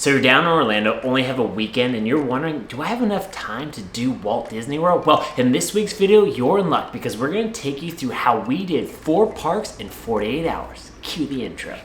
So you're down in Orlando, only have a weekend, and you're wondering, do I have enough time to do Walt Disney World? Well, in this week's video, you're in luck because we're gonna take you through how we did 4 parks in 48 hours. Cue the intro.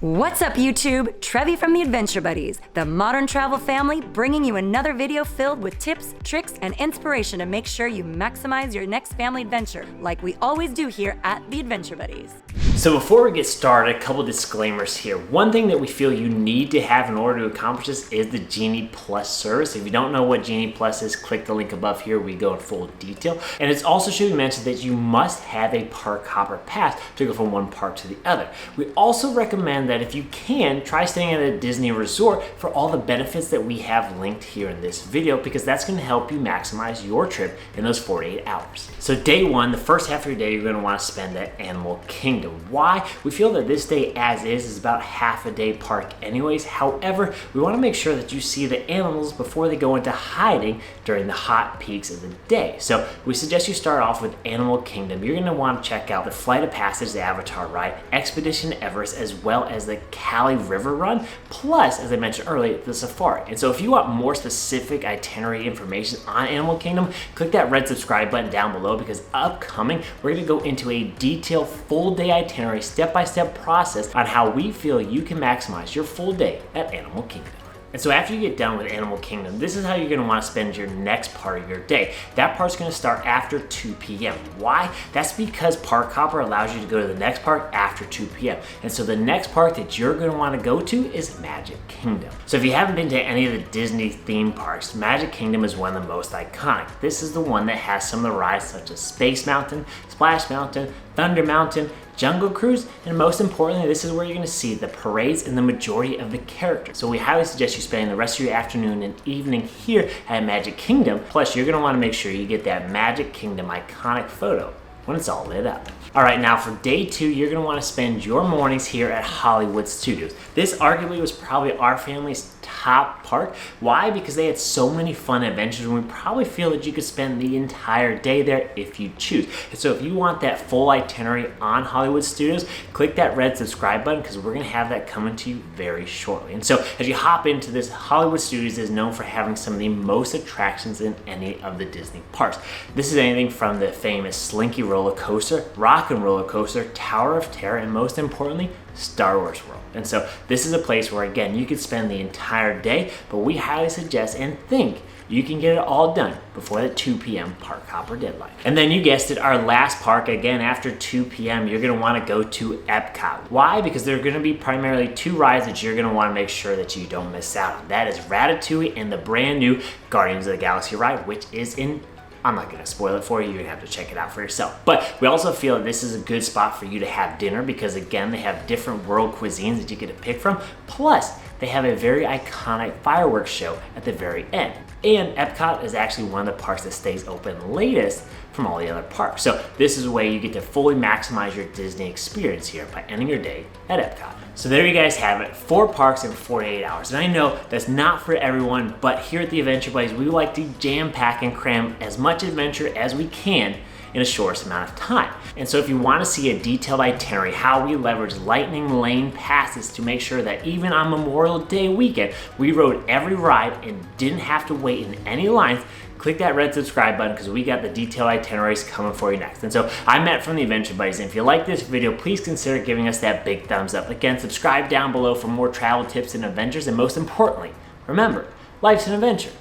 What's up YouTube? Trevi from the Adventure Buddies, the modern travel family, bringing you another video filled with tips, tricks, and inspiration to make sure you maximize your next family adventure, like we always do here at the Adventure Buddies. So before we get started, a couple disclaimers here. One thing that we feel you need to have in order to accomplish this is the Genie Plus service. If you don't know what Genie Plus is, click the link above here. We go in full detail. And it's also should be mentioned that you must have a park hopper pass to go from one park to the other. We also recommend that if you can, try staying at a Disney resort for all the benefits that we have linked here in this video, because that's going to help you maximize your trip in those 48 hours. So day one, the first half of your day, you're going to want to spend at Animal Kingdom. Why? We feel that this day as is about half a day park anyways. However, we want to make sure that you see the animals before they go into hiding during the hot peaks of the day. So we suggest you start off with Animal Kingdom. You're going to want to check out the Flight of Passage, the Avatar ride, Expedition Everest, as well as the Cali River Run, plus, as I mentioned earlier, the Safari. And so if you want more specific itinerary information on Animal Kingdom, click that red subscribe button down below, because upcoming, we're going to go into a detailed full day itinerary, step-by-step process on how we feel you can maximize your full day at Animal Kingdom. And so after you get done with Animal Kingdom, this is how you're gonna wanna spend your next part of your day. That part's gonna start after 2 p.m. Why? That's because Park Hopper allows you to go to the next park after 2 p.m. And so the next park that you're gonna wanna go to is Magic Kingdom. So if you haven't been to any of the Disney theme parks, Magic Kingdom is one of the most iconic. This is the one that has some of the rides such as Space Mountain, Splash Mountain, Thunder Mountain, Jungle Cruise, and most importantly, this is where you're going to see the parades and the majority of the characters. So we highly suggest you spending the rest of your afternoon and evening here at Magic Kingdom. Plus, you're going to want to make sure you get that Magic Kingdom iconic photo when it's all lit up. All right, now for day 2, you're gonna wanna spend your mornings here at Hollywood Studios. This arguably was probably our family's top park. Why? Because they had so many fun adventures, and we probably feel that you could spend the entire day there if you choose. And so if you want that full itinerary on Hollywood Studios, click that red subscribe button, because we're gonna have that coming to you very shortly. And so as you hop into this, Hollywood Studios is known for having some of the most attractions in any of the Disney parks. This is anything from the famous Slinky roller coaster, Rock and Roller Coaster, Tower of Terror, and most importantly, Star Wars World. And so this is a place where, again, you could spend the entire day, but we highly suggest and think you can get it all done before the 2 p.m. Park Hopper deadline. And then you guessed it, our last park, again, after 2 p.m., you're gonna wanna go to Epcot. Why? Because there are gonna be primarily 2 rides that you're gonna wanna make sure that you don't miss out on. That is Ratatouille and the brand new Guardians of the Galaxy ride, which is in, I'm not gonna spoil it for you, you're gonna have to check it out for yourself. But we also feel that this is a good spot for you to have dinner, because again, they have different world cuisines that you get to pick from. Plus, they have a very iconic fireworks show at the very end. And Epcot is actually one of the parks that stays open latest from all the other parks. So this is a way you get to fully maximize your Disney experience here by ending your day at Epcot. So there you guys have it, 4 parks in 48 hours. And I know that's not for everyone, but here at the Adventure Buddies, we like to jam pack and cram as much adventure as we can in a shortest amount of time. And so if you want to see a detailed itinerary, how we leverage lightning lane passes to make sure that even on Memorial Day weekend, we rode every ride and didn't have to wait in any lines, click that red subscribe button, because we got the detailed itineraries coming for you next. And so I'm Matt from the Adventure Buddies, and if you like this video, please consider giving us that big thumbs up. Again, subscribe down below for more travel tips and adventures, and most importantly, remember, life's an adventure.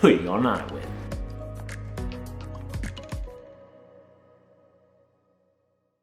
Who are you going on it with?